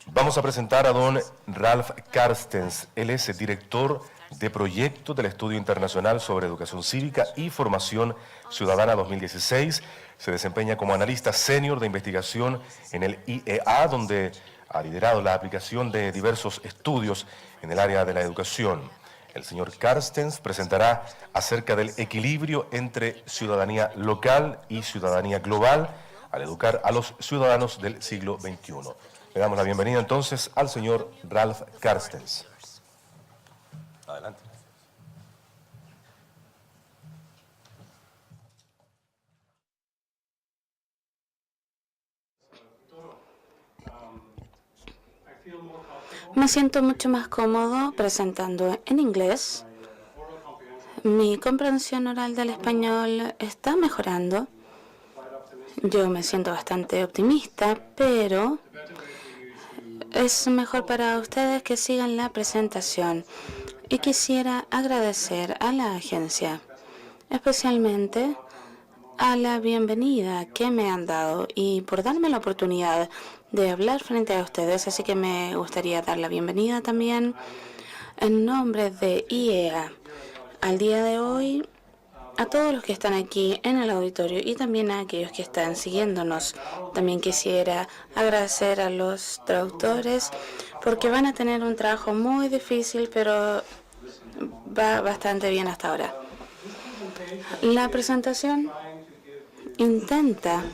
Vamos a presentar a don Ralph Carstens. Él es el director de proyectos del Estudio Internacional sobre Educación Cívica y Formación Ciudadana 2016. Se desempeña como analista senior de investigación en el IEA, donde ha liderado la aplicación de diversos estudios en el área de la educación. El señor Carstens presentará acerca del equilibrio entre ciudadanía local y ciudadanía global al educar a los ciudadanos del siglo XXI. Le damos la bienvenida entonces al señor Ralph Carstens. Adelante. Me siento mucho más cómodo presentando en inglés. Mi comprensión oral del español está mejorando. Yo me siento bastante optimista, pero es mejor para ustedes que sigan la presentación. Y quisiera agradecer a la agencia, especialmente a la bienvenida que me han dado y por darme la oportunidad de hablar frente a ustedes. Así que me gustaría dar la bienvenida también en nombre de IEA al día de hoy a todos los que están aquí en el auditorio y también a aquellos que están siguiéndonos. También quisiera agradecer a los traductores porque van a tener un trabajo muy difícil, pero va bastante bien hasta ahora. La presentación intenta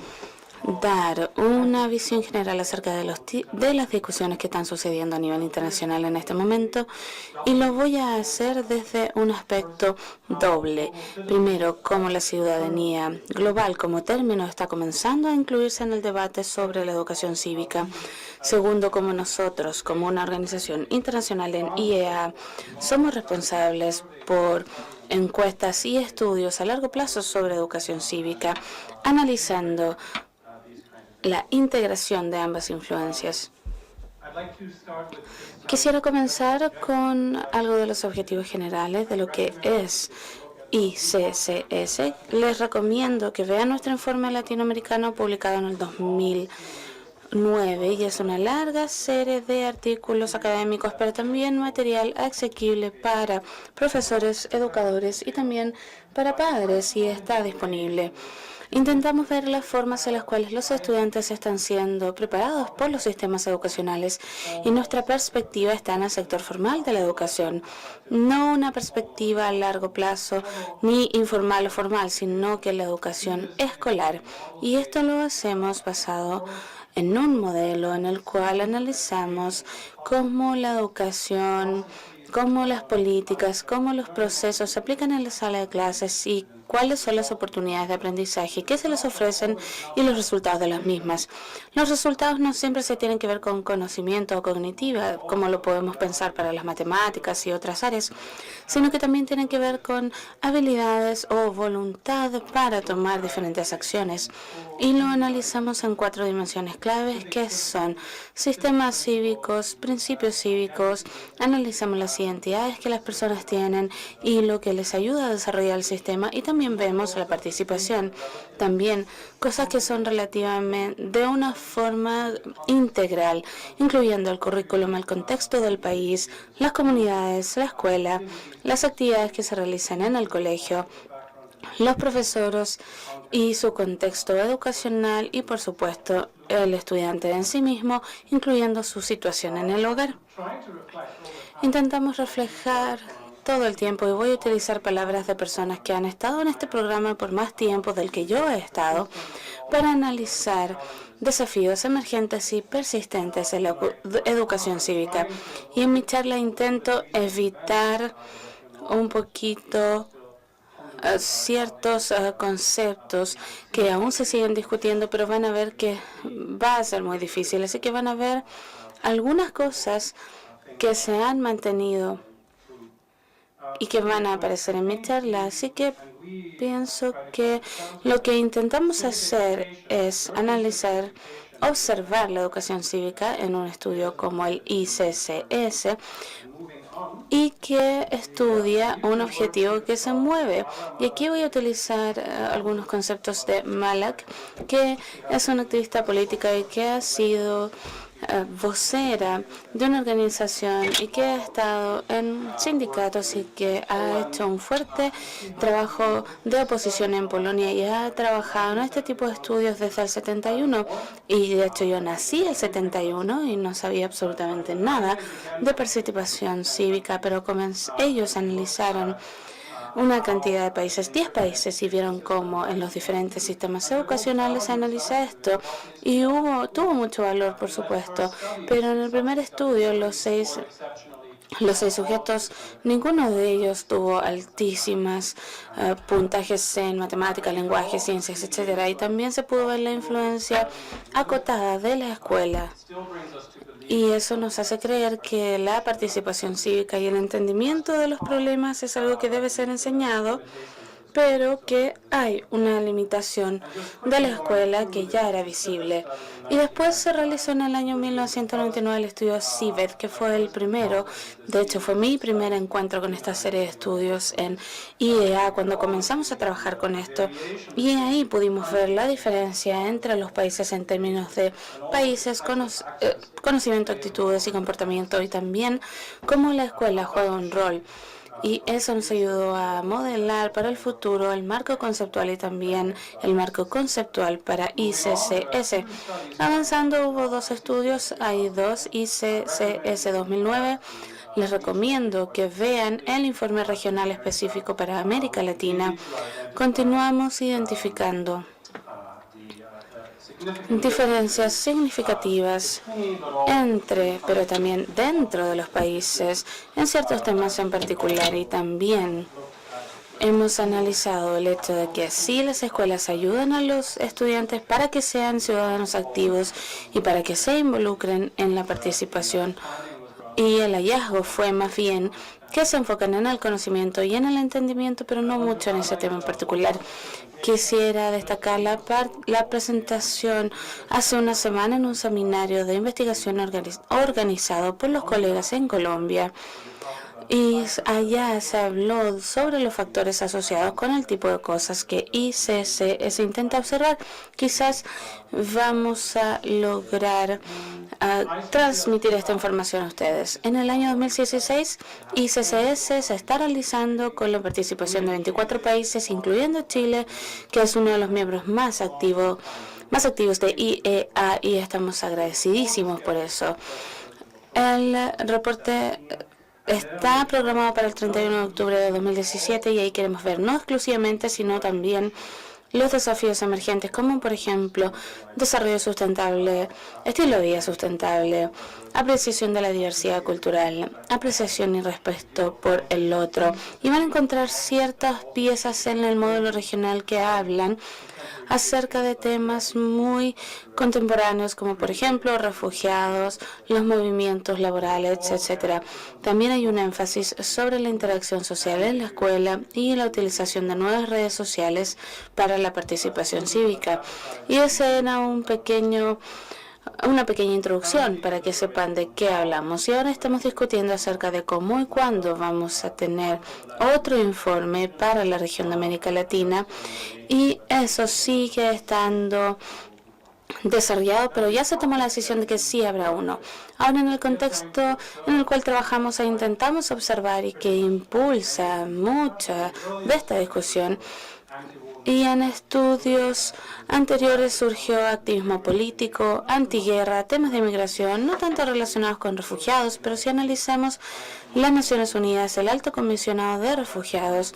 dar una visión general acerca de las discusiones que están sucediendo a nivel internacional en este momento, y lo voy a hacer desde un aspecto doble. Primero, cómo la ciudadanía global como término está comenzando a incluirse en el debate sobre la educación cívica. Segundo, cómo nosotros, como una organización internacional en IEA, somos responsables por encuestas y estudios a largo plazo sobre educación cívica, analizando la integración de ambas influencias. Quisiera comenzar con algo de los objetivos generales de lo que es ICCS. Les recomiendo que vean nuestro informe latinoamericano publicado en el 2009, y es una larga serie de artículos académicos, pero también material asequible para profesores, educadores y también para padres, y está disponible. Intentamos ver las formas en las cuales los estudiantes están siendo preparados por los sistemas educacionales, y nuestra perspectiva está en el sector formal de la educación. No una perspectiva a largo plazo, ni informal o formal, sino que la educación escolar. Y esto lo hacemos basado en un modelo en el cual analizamos cómo la educación, cómo las políticas, cómo los procesos se aplican en la sala de clases y cuáles son las oportunidades de aprendizaje que se les ofrecen y los resultados de las mismas. Los resultados no siempre se tienen que ver con conocimiento o cognitiva, como lo podemos pensar para las matemáticas y otras áreas, sino que también tienen que ver con habilidades o voluntad para tomar diferentes acciones. Y lo analizamos en 4 dimensiones claves, que son sistemas cívicos, principios cívicos, analizamos las identidades que las personas tienen y lo que les ayuda a desarrollar el sistema, y también vemos la participación. También cosas que son relativamente de una forma integral, incluyendo el currículum, el contexto del país, las comunidades, la escuela, las actividades que se realizan en el colegio, los profesores y su contexto educacional, y por supuesto el estudiante en sí mismo, incluyendo su situación en el hogar. Intentamos reflejar todo el tiempo, y voy a utilizar palabras de personas que han estado en este programa por más tiempo del que yo he estado, para analizar desafíos emergentes y persistentes en la educación cívica. Y en mi charla intento evitar un poquito ciertos conceptos que aún se siguen discutiendo, pero van a ver que va a ser muy difícil. Así que van a ver algunas cosas que se han mantenido y que van a aparecer en mi charla. Así que pienso que lo que intentamos hacer es analizar, observar la educación cívica en un estudio como el ICCS, y que estudia un objetivo que se mueve. Y aquí voy a utilizar algunos conceptos de Malak, que es una activista política y que ha sido vocera de una organización y que ha estado en sindicatos y que ha hecho un fuerte trabajo de oposición en Polonia y ha trabajado en este tipo de estudios desde el 71. Y de hecho yo nací el 71 y no sabía absolutamente nada de participación cívica, pero ellos analizaron una cantidad de países, 10 países, y vieron cómo en los diferentes sistemas educacionales se analiza esto. Y tuvo mucho valor, por supuesto, pero en el primer estudio los seis sujetos, ninguno de ellos tuvo altísimas puntajes en matemáticas, lenguaje, ciencias, etcétera. Y también se pudo ver la influencia acotada de la escuela. Y eso nos hace creer que la participación cívica y el entendimiento de los problemas es algo que debe ser enseñado, pero que hay una limitación de la escuela que ya era visible. Y después se realizó en el año 1999 el estudio CIVET, que fue el primero. De hecho, fue mi primer encuentro con esta serie de estudios en IEA cuando comenzamos a trabajar con esto. Y ahí pudimos ver la diferencia entre los países en términos de países, conocimiento, actitudes y comportamiento, y también cómo la escuela juega un rol. Y eso nos ayudó a modelar para el futuro el marco conceptual y también el marco conceptual para ICCS. Avanzando, hubo 2 estudios, hay 2, ICCS 2009. Les recomiendo que vean el informe regional específico para América Latina. Continuamos identificando diferencias significativas entre, pero también dentro de los países, en ciertos temas en particular, y también hemos analizado el hecho de que sí, las escuelas ayudan a los estudiantes para que sean ciudadanos activos y para que se involucren en la participación. Y el hallazgo fue más bien que se enfocan en el conocimiento y en el entendimiento, pero no mucho en ese tema en particular. Quisiera destacar la presentación hace una semana en un seminario de investigación organizado por los colegas en Colombia. Y allá se habló sobre los factores asociados con el tipo de cosas que ICCS intenta observar. Quizás vamos a lograr transmitir esta información a ustedes. En el año 2016, ICCS se está realizando con la participación de 24 países, incluyendo Chile, que es uno de los miembros más activos de IEA, y estamos agradecidísimos por eso. El reporte está programado para el 31 de octubre de 2017 y ahí queremos ver no exclusivamente, sino también los desafíos emergentes, como por ejemplo desarrollo sustentable, estilo de vida sustentable, apreciación de la diversidad cultural, apreciación y respeto por el otro. Y van a encontrar ciertas piezas en el módulo regional que hablan acerca de temas muy contemporáneos, como por ejemplo refugiados, los movimientos laborales, etcétera. También hay un énfasis sobre la interacción social en la escuela y la utilización de nuevas redes sociales para la participación cívica. Y ese era una pequeña introducción para que sepan de qué hablamos. Y ahora estamos discutiendo acerca de cómo y cuándo vamos a tener otro informe para la región de América Latina, y eso sigue estando desarrollado, pero ya se tomó la decisión de que sí habrá uno. Ahora, en el contexto en el cual trabajamos e intentamos observar y que impulsa mucha de esta discusión, y en estudios anteriores surgió activismo político, antiguerra, temas de inmigración, no tanto relacionados con refugiados, pero si analizamos las Naciones Unidas, el Alto Comisionado de Refugiados,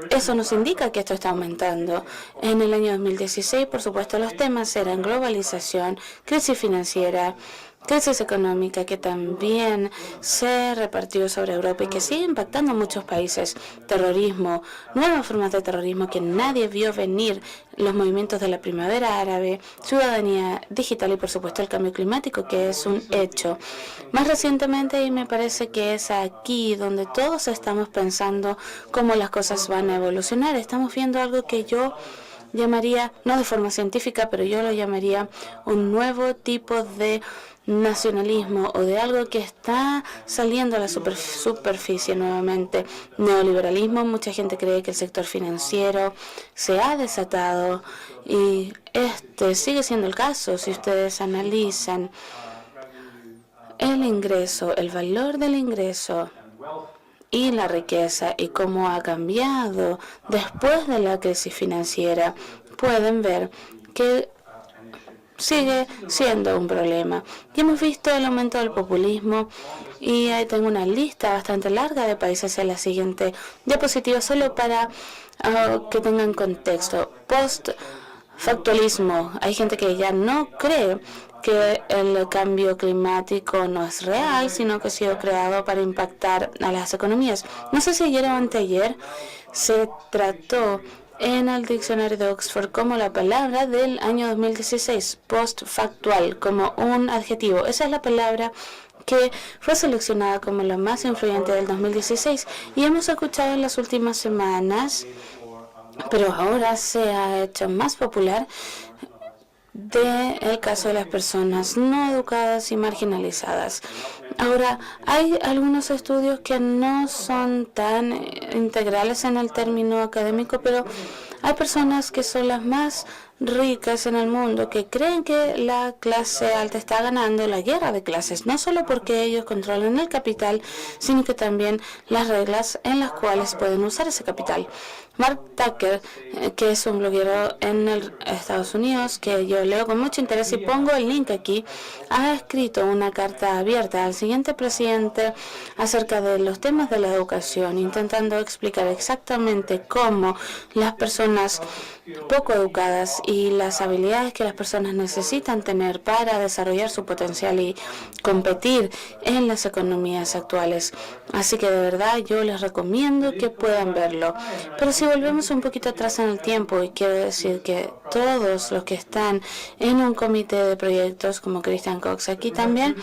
eso nos indica que esto está aumentando. En el año 2016, por supuesto, los temas eran globalización, crisis financiera, crisis económica, que también se repartió sobre Europa y que sigue impactando a muchos países, terrorismo, nuevas formas de terrorismo que nadie vio venir, los movimientos de la primavera árabe, ciudadanía digital y por supuesto el cambio climático, que es un hecho. Más recientemente, y me parece que es aquí donde todos estamos pensando cómo las cosas van a evolucionar, estamos viendo algo que yo llamaría, no de forma científica, pero yo lo llamaría un nuevo tipo de nacionalismo, o de algo que está saliendo a la superficie nuevamente. Neoliberalismo, mucha gente cree que el sector financiero se ha desatado, y este sigue siendo el caso si ustedes analizan el ingreso, el valor del ingreso y la riqueza y cómo ha cambiado después de la crisis financiera, pueden ver que sigue siendo un problema. Y hemos visto el aumento del populismo y ahí tengo una lista bastante larga de países en la siguiente diapositiva solo para que tengan contexto. Post-factualismo. Hay gente que ya no cree que el cambio climático no es real, sino que ha sido creado para impactar a las economías. No sé si ayer o anteayer se trató en el diccionario de Oxford como la palabra del año 2016, post-factual, como un adjetivo. Esa es la palabra que fue seleccionada como la más influyente del 2016 y hemos escuchado en las últimas semanas, pero ahora se ha hecho más popular, del caso de las personas no educadas y marginalizadas. Ahora, hay algunos estudios que no son tan integrales en el término académico, pero hay personas que son las más ricas en el mundo que creen que la clase alta está ganando la guerra de clases, no solo porque ellos controlan el capital, sino que también las reglas en las cuales pueden usar ese capital. Mark Tucker, que es un bloguero en Estados Unidos, que yo leo con mucho interés y pongo el link aquí, ha escrito una carta abierta al siguiente presidente acerca de los temas de la educación, intentando explicar exactamente cómo las personas poco educadas y las habilidades que las personas necesitan tener para desarrollar su potencial y competir en las economías actuales. Así que de verdad yo les recomiendo que puedan verlo. Pero si volvemos un poquito atrás en el tiempo, y quiero decir que todos los que están en un comité de proyectos como Christian Cox, aquí también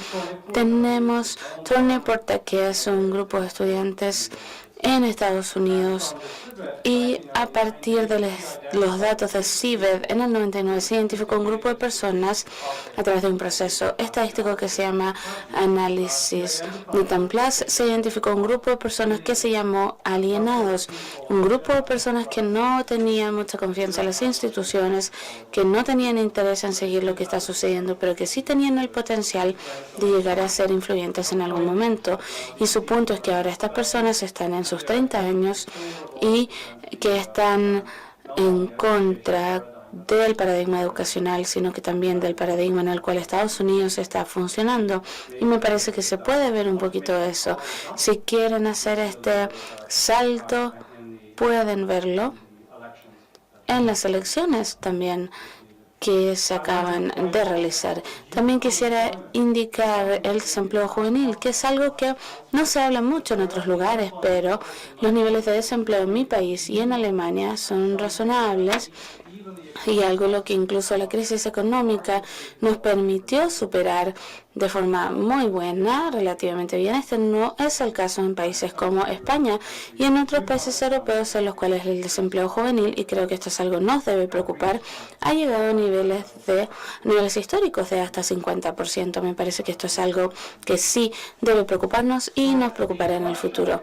tenemos Turner Porta, que es un grupo de estudiantes en Estados Unidos, y a partir de los datos de CIBED en el 99 se identificó un grupo de personas a través de un proceso estadístico que se llama análisis Newton Plus. Se identificó un grupo de personas que se llamó alienados, un grupo de personas que no tenían mucha confianza en las instituciones, que no tenían interés en seguir lo que está sucediendo, pero que sí tenían el potencial de llegar a ser influyentes en algún momento. Y su punto es que ahora estas personas están en sus 30 años y que están en contra del paradigma educacional, sino que también del paradigma en el cual Estados Unidos está funcionando. Y me parece que se puede ver un poquito de eso. Si quieren hacer este salto, pueden verlo en las elecciones también que se acaban de realizar. También quisiera indicar el desempleo juvenil, que es algo que no se habla mucho en otros lugares, pero los niveles de desempleo en mi país y en Alemania son razonables, y algo lo que incluso la crisis económica nos permitió superar de forma muy buena, relativamente bien. Este no es el caso en países como España y en otros países europeos en los cuales el desempleo juvenil, y creo que esto es algo que nos debe preocupar, ha llegado a niveles históricos de hasta 50%. Me parece que esto es algo que sí debe preocuparnos y nos preocupará en el futuro.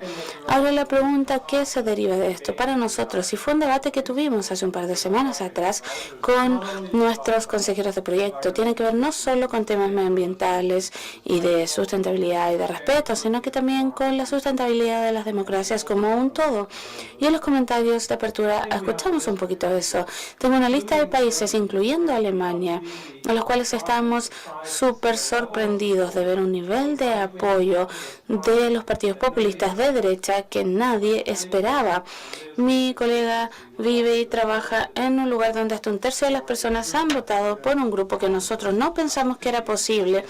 Ahora la pregunta, ¿qué se deriva de esto para nosotros? Y fue un debate que tuvimos hace un par de semanas atrás con nuestros consejeros de proyecto. Tiene que ver no solo con temas medioambientales y de sustentabilidad y de respeto, sino que también con la sustentabilidad de las democracias como un todo. Y en los comentarios de apertura escuchamos un poquito de eso. Tengo una lista de países, incluyendo Alemania, a los cuales estamos súper sorprendidos de ver un nivel de apoyo de los partidos populistas de derecha que nadie esperaba. Mi colega vive y trabaja en un lugar donde hasta un tercio de las personas han votado por un grupo que nosotros no pensamos que era posible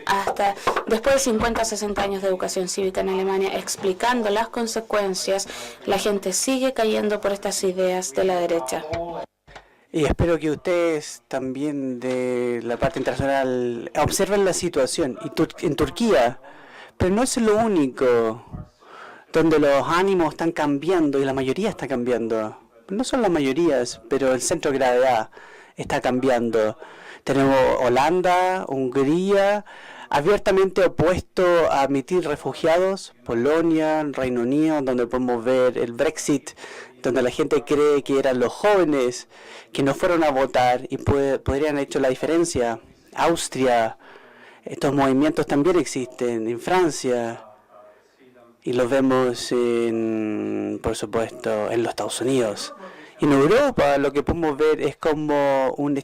hasta después de 50 o 60 años de educación cívica en Alemania, explicando las consecuencias. La gente sigue cayendo por estas ideas de la derecha. Y espero que ustedes también de la parte internacional observen la situación en Turquía, pero no es lo único donde los ánimos están cambiando y la mayoría está cambiando. No son las mayorías, pero el centro de gravedad está cambiando. Tenemos Holanda, Hungría, abiertamente opuesto a admitir refugiados, Polonia, Reino Unido, donde podemos ver el Brexit, donde la gente cree que eran los jóvenes que no fueron a votar y podrían haber hecho la diferencia. Austria, Estos movimientos también existen en Francia y los vemos, por supuesto, en los Estados Unidos. En Europa lo que podemos ver es como un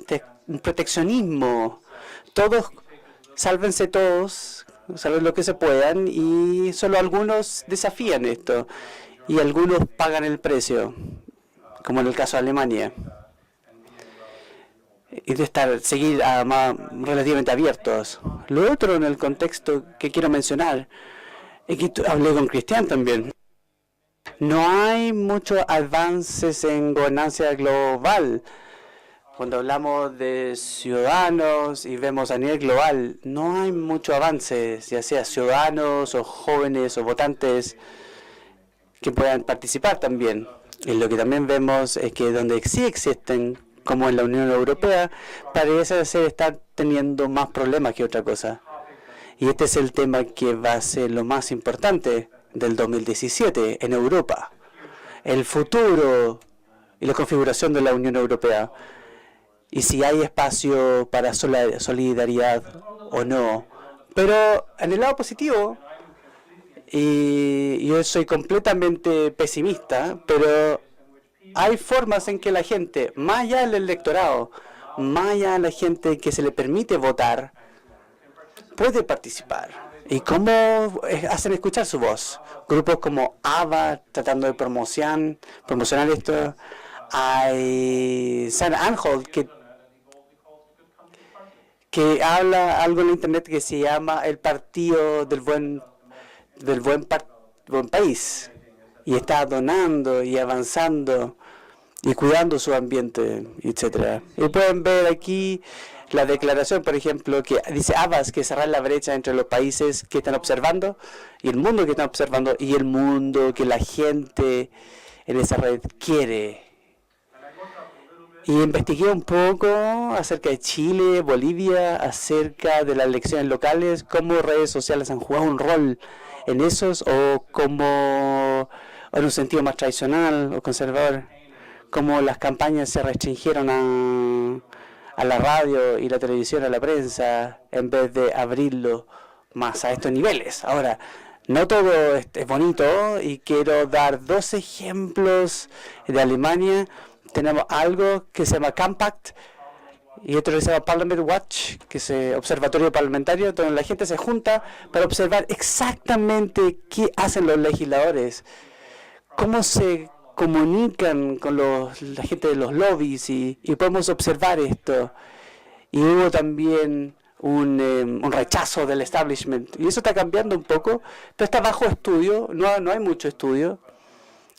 proteccionismo. Todos, sálvense todos, salven lo que se puedan, y solo algunos desafían esto y algunos pagan el precio, como en el caso de Alemania. Y de seguir relativamente abiertos. Lo otro en el contexto que quiero mencionar es que hablé con Cristian también. No hay muchos avances en gobernanza global. Cuando hablamos de ciudadanos y vemos a nivel global, no hay muchos avances, ya sea ciudadanos o jóvenes o votantes que puedan participar también. Y lo que también vemos es que donde sí existen, como en la Unión Europea, parece ser estar teniendo más problemas que otra cosa. Y este es el tema que va a ser lo más importante del 2017 en Europa. El futuro y la configuración de la Unión Europea. Y si hay espacio para solidaridad o no. Pero en el lado positivo, y yo soy completamente pesimista, pero hay formas en que la gente, más allá del electorado, más allá de la gente que se le permite votar, puede participar. ¿Y cómo hacen escuchar su voz? Grupos como ABBA tratando de promocionar esto. Hay Sarah Anholt que habla algo en internet que se llama el Partido del Buen País, y está donando y avanzando y cuidando su ambiente, etcétera. Y pueden ver aquí la declaración, por ejemplo, que dice Abbas, que cerrar la brecha entre los países que están observando y el mundo que están observando y el mundo que la gente en esa red quiere. Y investigué un poco acerca de Chile, Bolivia, acerca de las elecciones locales, cómo redes sociales han jugado un rol en esos, o cómo en un sentido más tradicional o conservador, cómo las campañas se restringieron a la radio y la televisión, a la prensa, en vez de abrirlo más a estos niveles. Ahora, no todo es bonito, y quiero dar 2 ejemplos de Alemania. Tenemos algo que se llama Compact y otro que se llama Parliament Watch, que es observatorio parlamentario, donde la gente se junta para observar exactamente qué hacen los legisladores, cómo se comunican con la gente de los lobbies, y podemos observar esto. Y hubo también un rechazo del establishment, y eso está cambiando un poco, pero está bajo estudio, no hay mucho estudio,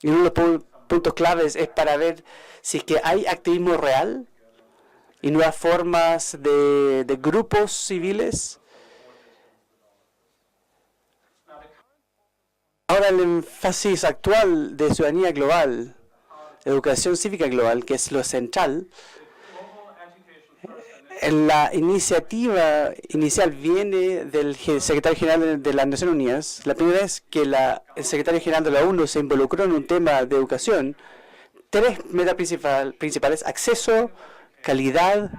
y uno de los puntos claves es para ver si es que hay activismo real y nuevas formas de grupos civiles. Ahora el énfasis actual de ciudadanía global, educación cívica global, que es lo central. La iniciativa inicial viene del secretario general de las Naciones Unidas. La primera vez que el secretario general de la ONU se involucró en un tema de educación, 3 metas principales: acceso, calidad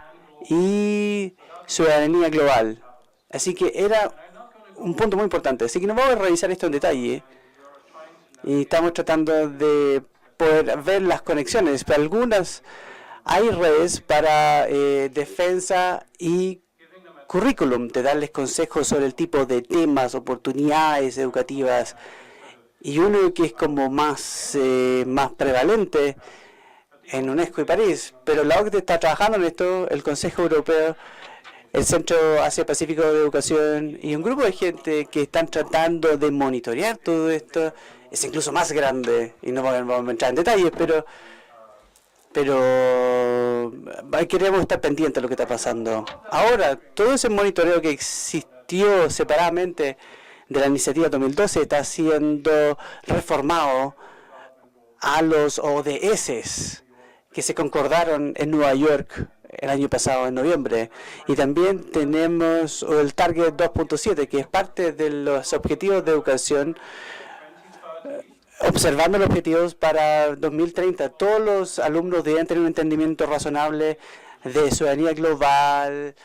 y ciudadanía global. Así que era un punto muy importante. Así que no vamos a revisar esto en detalle. Y estamos tratando de poder ver las conexiones. Pero algunas hay redes para defensa y currículum, de darles consejos sobre el tipo de temas, oportunidades educativas. Y uno que es como más prevalente en UNESCO y París, pero la OCDE está trabajando en esto, el Consejo Europeo, el Centro Asia-Pacífico de Educación y un grupo de gente que están tratando de monitorear todo esto. Es incluso más grande, y no vamos a entrar en detalles, pero queremos estar pendientes de lo que está pasando. Ahora, todo ese monitoreo que existió separadamente de la iniciativa 2012 está siendo reformado a los ODS que se concordaron en Nueva York el año pasado, en noviembre. Y también tenemos el Target 2.7, que es parte de los objetivos de educación, observando los objetivos para 2030. Todos los alumnos deben tener un entendimiento razonable de ciudadanía global,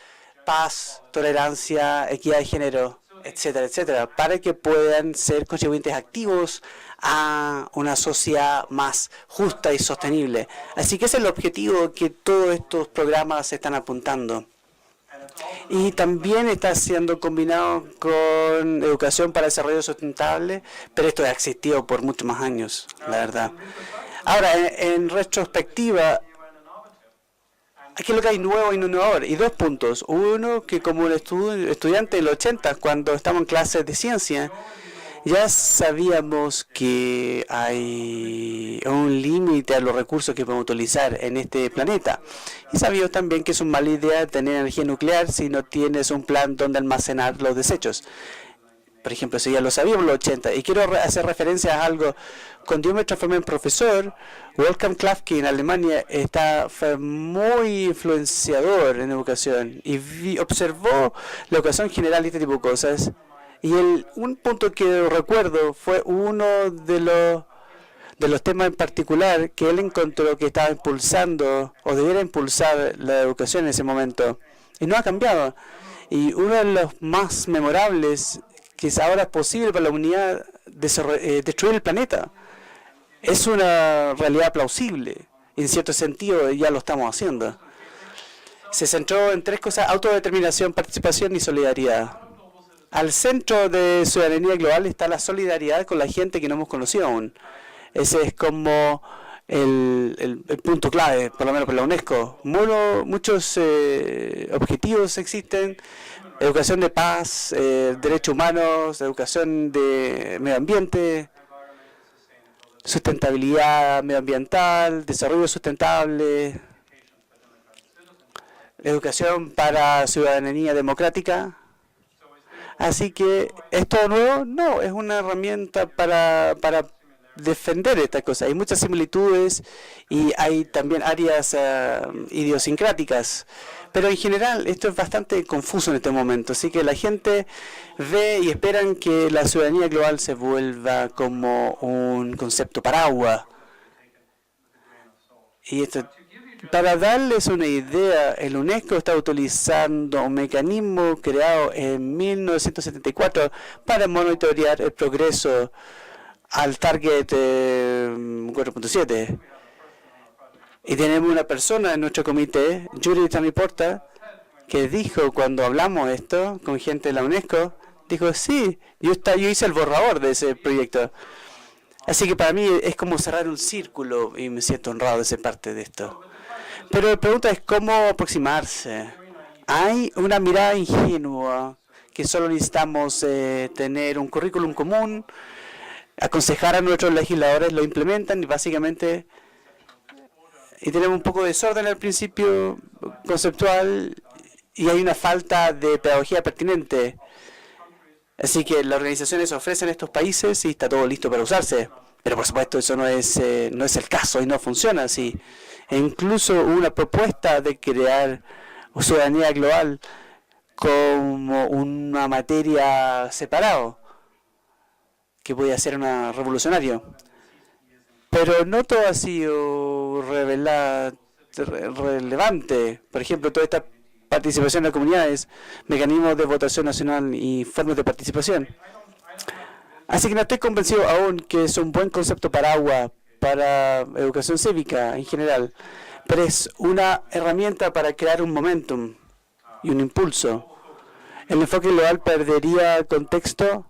paz, tolerancia, equidad de género, etcétera, etcétera, para que puedan ser contribuyentes activos a una sociedad más justa y sostenible. Así que ese es el objetivo que todos estos programas están apuntando. Y también está siendo combinado con educación para desarrollo sustentable, pero esto ha existido por muchos más años, la verdad. Ahora, en retrospectiva, aquí es lo que hay nuevo y no innovador. Y dos puntos. Uno, que como un estudiante del 80, cuando estamos en clases de ciencia, ya sabíamos que hay un límite a los recursos que podemos utilizar en este planeta. Y sabíamos también que es una mala idea tener energía nuclear si no tienes un plan donde almacenar los desechos. Por ejemplo, eso ya lo sabíamos en los 80. Y quiero hacer referencia a algo. Cuando yo me transformé en profesor, Wolfgang Klafke en Alemania fue muy influenciador en educación y observó la educación general y este tipo de cosas. Y un punto que recuerdo fue uno de los temas en particular que él encontró que estaba impulsando o debiera impulsar la educación en ese momento. Y no ha cambiado. Y uno de los más memorables que es ahora posible para la humanidad destruir el planeta. Es una realidad plausible. En cierto sentido ya lo estamos haciendo. Se centró en tres cosas: autodeterminación, participación y solidaridad. Al centro de ciudadanía global está la solidaridad con la gente que no hemos conocido aún. Ese es como el punto clave, por lo menos por la UNESCO. Muchos objetivos existen: educación de paz, derechos humanos, educación de medio ambiente, sustentabilidad medioambiental, desarrollo sustentable, educación para ciudadanía democrática. Así que, ¿es todo nuevo? No, es una herramienta para defender estas cosas. Hay muchas similitudes y hay también áreas idiosincráticas. Pero en general esto es bastante confuso en este momento. Así que la gente ve y esperan que la ciudadanía global se vuelva como un concepto paraguas. Y esto, para darles una idea, el UNESCO está utilizando un mecanismo creado en 1974 para monitorear el progreso al Target 4.7. Y tenemos una persona en nuestro comité, Judith Tamiporta, que dijo cuando hablamos esto con gente de la UNESCO, dijo, sí, yo hice el borrador de ese proyecto. Así que para mí es como cerrar un círculo y me siento honrado de ser parte de esto. Pero la pregunta es cómo aproximarse. Hay una mirada ingenua que solo necesitamos tener un currículum común, aconsejar a nuestros legisladores, lo implementan y básicamente y tenemos un poco de desorden al principio conceptual y hay una falta de pedagogía pertinente. Así que las organizaciones ofrecen estos países y está todo listo para usarse. Pero por supuesto eso no es el caso y no funciona así. E incluso hubo una propuesta de crear ciudadanía global como una materia separada, que podía ser una revolucionario. Pero no todo ha sido relevante. Por ejemplo, toda esta participación de las comunidades, mecanismos de votación nacional y formas de participación. Así que no estoy convencido aún que es un buen concepto paraguas para educación cívica en general, pero es una herramienta para crear un momentum y un impulso. El enfoque global perdería contexto.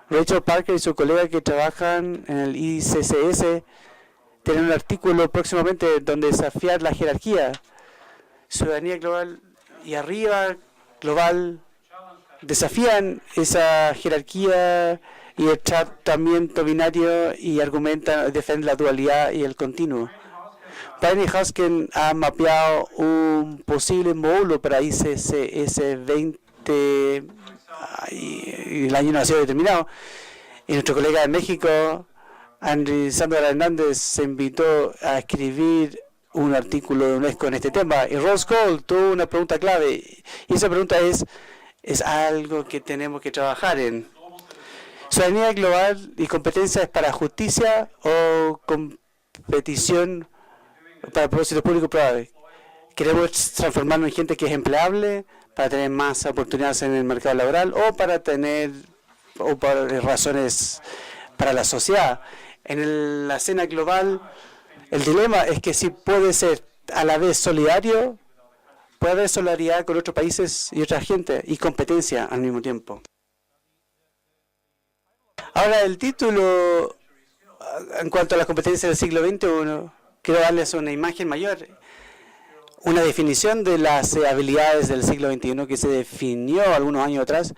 Rachel Parker y su colega que trabajan en el ICCS tienen un artículo próximamente donde desafiar la jerarquía. Ciudadanía global y arriba global desafían esa jerarquía y el tratamiento binario y argumentan, defienden la dualidad y el continuo. Brian Hoskin ha mapeado un posible módulo para ICCS 20 y el año no ha sido determinado. Y nuestro colega de México, Sandra Hernández, se invitó a escribir un artículo de UNESCO en este tema. Y Rose Gold tuvo una pregunta clave. Y esa pregunta es algo que tenemos que trabajar en. ¿Ciudadanía global y competencias para justicia o competición para propósitos públicos probables? Queremos transformarnos en gente que es empleable para tener más oportunidades en el mercado laboral o para razones para la sociedad. En la escena global, el dilema es que si puede ser a la vez solidario, puede haber solidaridad con otros países y otra gente y competencia al mismo tiempo. Ahora, el título en cuanto a las competencias del siglo XXI, quiero darles una imagen mayor, una definición de las habilidades del siglo XXI que se definió algunos años atrás,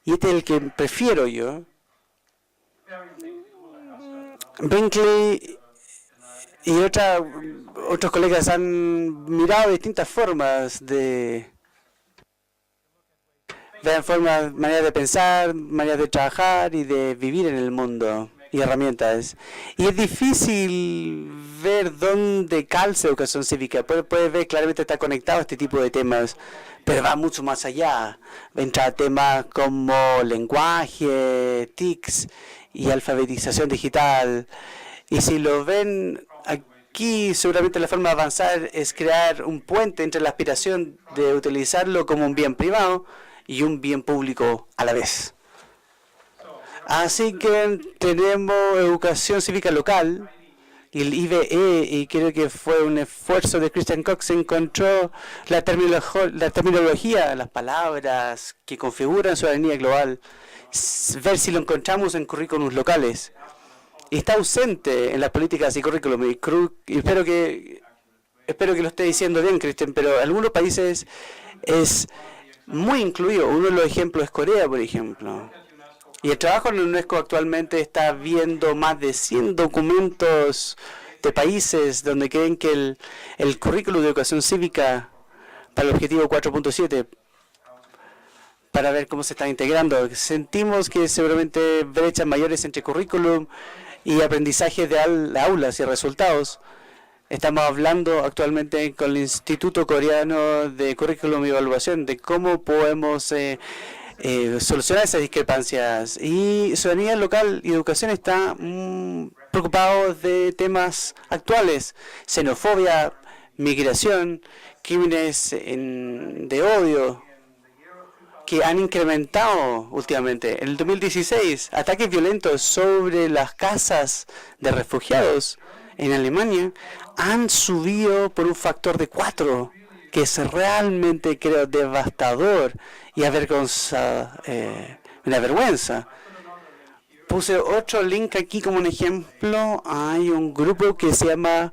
y este es el que prefiero yo. Brinkley y otros colegas han mirado distintas formas maneras de pensar, maneras de trabajar y de vivir en el mundo y herramientas. Y es difícil ver dónde calza educación cívica. Puede ver claramente está conectado a este tipo de temas, pero va mucho más allá. Entra a temas como lenguaje, TICs y alfabetización digital. Y si lo ven aquí, seguramente la forma de avanzar es crear un puente entre la aspiración de utilizarlo como un bien privado y un bien público a la vez. Así que tenemos educación cívica local y el IBE, y creo que fue un esfuerzo de Christian Cox, encontró la terminología, las palabras que configuran ciudadanía global, ver si lo encontramos en currículums locales. Y está ausente en las políticas y currículum. Y espero que lo esté diciendo bien, Christian, pero en algunos países es muy incluido. Uno de los ejemplos es Corea, por ejemplo. Y el trabajo en la UNESCO actualmente está viendo más de 100 documentos de países donde creen que el currículo de educación cívica para el objetivo 4.7, para ver cómo se está integrando. Sentimos que seguramente brechas mayores entre currículum y aprendizaje de aulas y resultados. Estamos hablando actualmente con el Instituto Coreano de Currículum y Evaluación de cómo podemos solucionar esas discrepancias. Y ciudadanía local y educación está preocupados de temas actuales: xenofobia, migración, crímenes de odio, que han incrementado últimamente. En el 2016, ataques violentos sobre las casas de refugiados en Alemania han subido por un factor de 4, que es realmente, creo, devastador y una vergüenza. Puse otro link aquí como un ejemplo. Hay un grupo que se llama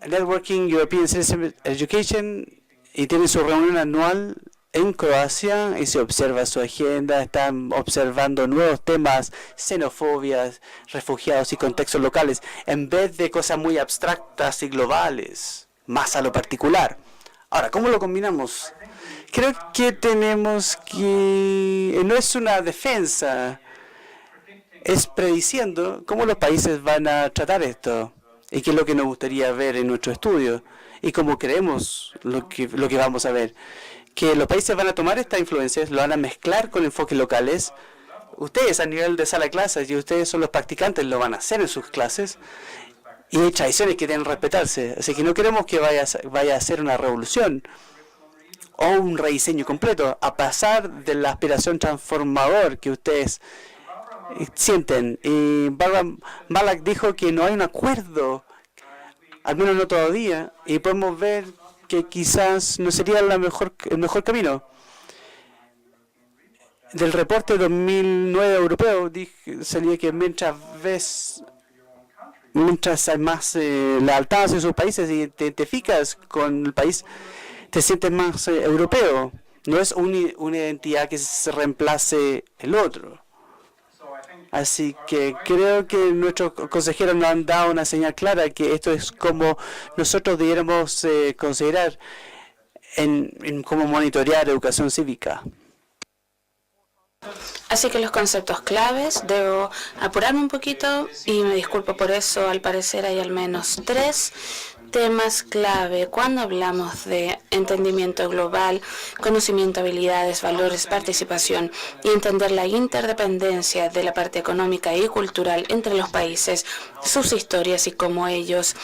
Networking European Citizen Education y tiene su reunión anual en Croacia y se observa su agenda. Están observando nuevos temas, xenofobias, refugiados y contextos locales, en vez de cosas muy abstractas y globales, más a lo particular. Ahora, ¿cómo lo combinamos? Creo que tenemos que... No es una defensa, es prediciendo cómo los países van a tratar esto y qué es lo que nos gustaría ver en nuestro estudio y cómo creemos lo que vamos a ver. Que los países van a tomar estas influencias, lo van a mezclar con enfoques locales. Ustedes a nivel de sala de clases y ustedes son los practicantes, lo van a hacer en sus clases. Y hay tradiciones que deben respetarse. Así que no queremos que vaya a ser una revolución o un rediseño completo, a pasar de la aspiración transformador que ustedes sienten. Y Balak dijo que no hay un acuerdo, al menos no todavía, y podemos ver que quizás no sería el mejor camino. Del reporte 2009 europeo salía que mientras hay más lealtad hacia sus países y te identificas con el país, te sientes más europeo. No es una identidad que se reemplace el otro. Así que creo que nuestros consejeros nos han dado una señal clara que esto es como nosotros debiéramos considerar en cómo monitorear educación cívica. Así que los conceptos claves, debo apurarme un poquito y me disculpo por eso, al parecer hay al menos 3, temas clave cuando hablamos de entendimiento global, conocimiento, habilidades, valores, participación y entender la interdependencia de la parte económica y cultural entre los países, sus historias y cómo ellos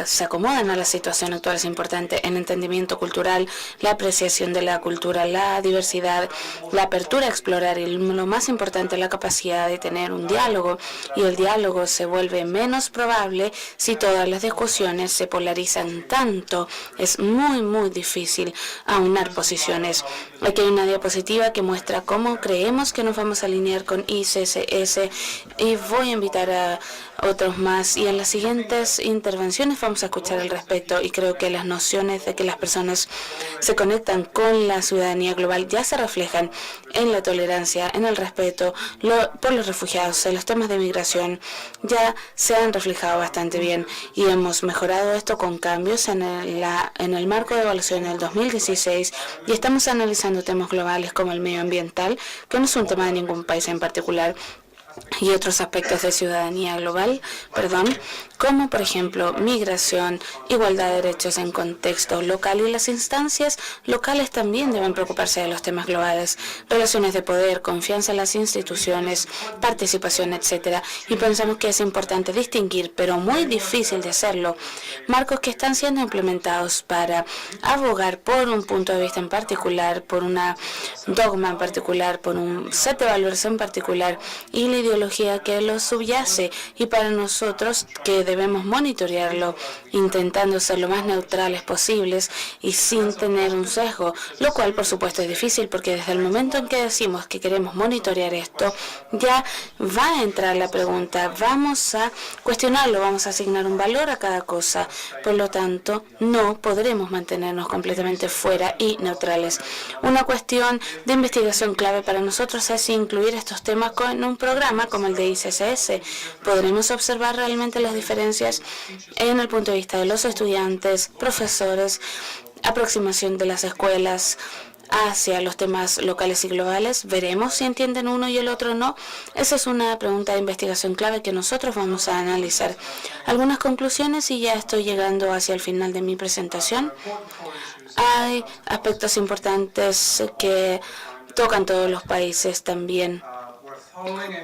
se acomodan a la situación actual. Es importante en entendimiento cultural, la apreciación de la cultura, la diversidad, la apertura a explorar y lo más importante, la capacidad de tener un diálogo. Y el diálogo se vuelve menos probable si todas las discusiones se polarizan tanto. Es muy difícil aunar posiciones. Aquí hay una diapositiva que muestra cómo creemos que nos vamos a alinear con ICCS y voy a invitar a otros más, y en las siguientes intervenciones vamos a escuchar al respecto, y creo que las nociones de que las personas se conectan con la ciudadanía global ya se reflejan en la tolerancia, en el respeto por los refugiados, en los temas de migración ya se han reflejado bastante bien, y hemos mejorado esto con cambios en el marco de evaluación del 2016, y estamos analizando temas globales como el medioambiental, que no es un tema de ningún país en particular, y otros aspectos de ciudadanía global, como por ejemplo migración, igualdad de derechos en contexto local, y las instancias locales también deben preocuparse de los temas globales, relaciones de poder, confianza en las instituciones, participación, etcétera. Y pensamos que es importante distinguir, pero muy difícil de hacerlo, marcos que están siendo implementados para abogar por un punto de vista en particular, por una dogma en particular, por un set de valores en particular, y la ideología que lo subyace, y para nosotros que debemos monitorearlo, intentando ser lo más neutrales posibles y sin tener un sesgo, lo cual por supuesto es difícil porque desde el momento en que decimos que queremos monitorear esto, ya va a entrar la pregunta, vamos a cuestionarlo, vamos a asignar un valor a cada cosa, por lo tanto no podremos mantenernos completamente fuera y neutrales. Una cuestión de investigación clave para nosotros es incluir estos temas en un programa como el de ICCS. Podremos observar realmente las diferencias en el punto de vista de los estudiantes, profesores, aproximación de las escuelas hacia los temas locales y globales. Veremos si entienden uno y el otro no. Esa es una pregunta de investigación clave que nosotros vamos a analizar. Algunas conclusiones y ya estoy llegando hacia el final de mi presentación. Hay aspectos importantes que tocan todos los países también.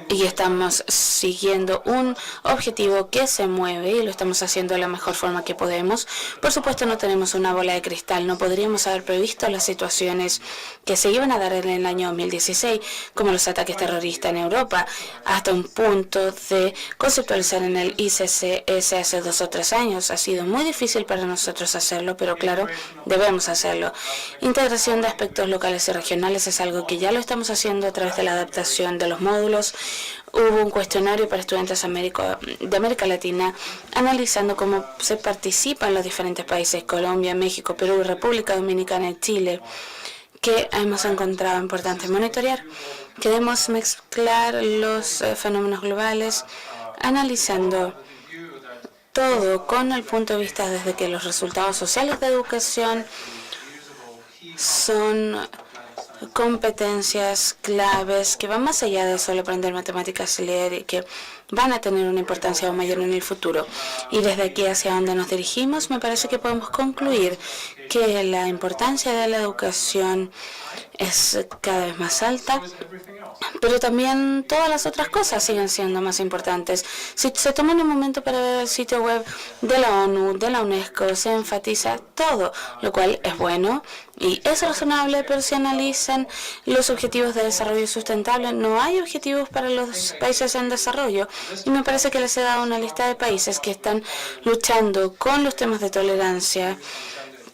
Y estamos siguiendo un objetivo que se mueve y lo estamos haciendo de la mejor forma que podemos. Por supuesto, no tenemos una bola de cristal, no podríamos haber previsto las situaciones que se iban a dar en el año 2016, como los ataques terroristas en Europa, hasta un punto de conceptualizar en el ICCS hace 2 o 3 años. Ha sido muy difícil para nosotros hacerlo, pero claro, debemos hacerlo. Integración de aspectos locales y regionales es algo que ya lo estamos haciendo a través de la adaptación de los módulos. Hubo un cuestionario para estudiantes de América Latina analizando cómo se participa en los diferentes países, Colombia, México, Perú, República Dominicana y Chile, que hemos encontrado importante monitorear. Queremos mezclar los fenómenos globales, analizando todo con el punto de vista desde que los resultados sociales de educación son competencias claves que van más allá de solo aprender matemáticas y leer, y que van a tener una importancia aún mayor en el futuro. Y desde aquí hacia donde nos dirigimos, me parece que podemos concluir que la importancia de la educación es cada vez más alta, pero también todas las otras cosas siguen siendo más importantes. Si se toman un momento para ver el sitio web de la ONU, de la UNESCO, se enfatiza todo, lo cual es bueno y es razonable, pero si analizan los objetivos de desarrollo sustentable, no hay objetivos para los países en desarrollo, y me parece que les he dado una lista de países que están luchando con los temas de tolerancia,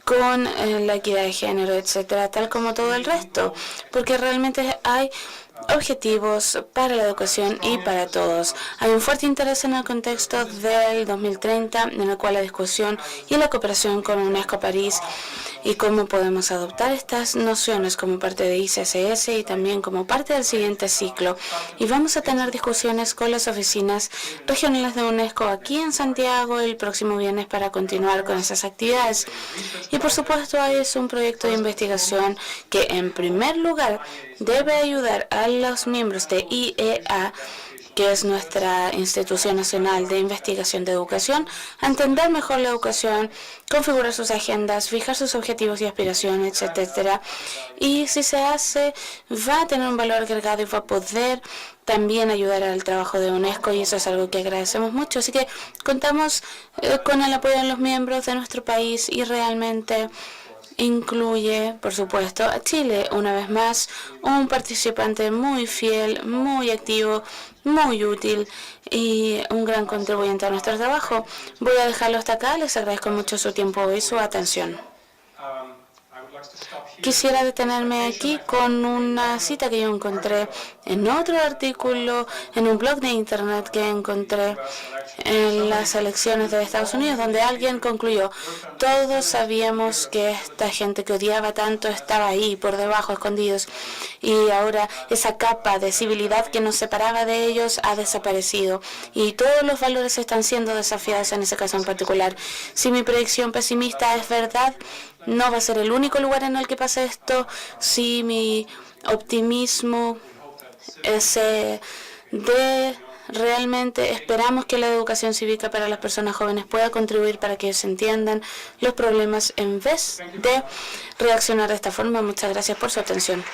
con la equidad de género, etcétera, tal como todo el resto, porque realmente hay objetivos para la educación y para todos. Hay un fuerte interés en el contexto del 2030, en el cual la discusión y la cooperación con UNESCO París y cómo podemos adoptar estas nociones como parte de ICCS y también como parte del siguiente ciclo. Y vamos a tener discusiones con las oficinas regionales de UNESCO aquí en Santiago el próximo viernes para continuar con esas actividades. Y por supuesto es un proyecto de investigación que en primer lugar debe ayudar a los miembros de IEA que es nuestra institución nacional de investigación de educación, a entender mejor la educación, configurar sus agendas, fijar sus objetivos y aspiraciones, etcétera. Y si se hace, va a tener un valor agregado y va a poder también ayudar al trabajo de UNESCO, y eso es algo que agradecemos mucho. Así que contamos con el apoyo de los miembros de nuestro país, y realmente incluye, por supuesto, a Chile, una vez más, un participante muy fiel, muy activo, muy útil y un gran contribuyente a nuestro trabajo. Voy a dejarlo hasta acá. Les agradezco mucho su tiempo y su atención. Quisiera detenerme aquí con una cita que yo encontré en otro artículo, en un blog de internet que encontré en las elecciones de Estados Unidos, donde alguien concluyó: todos sabíamos que esta gente que odiaba tanto estaba ahí, por debajo, escondidos, y ahora esa capa de civilidad que nos separaba de ellos ha desaparecido, y todos los valores están siendo desafiados en ese caso en particular. Si mi predicción pesimista es verdad, no va a ser el único lugar en el que pase esto. Si mi optimismo se dé, realmente esperamos que la educación cívica para las personas jóvenes pueda contribuir para que ellos entiendan los problemas en vez de reaccionar de esta forma. Muchas gracias por su atención.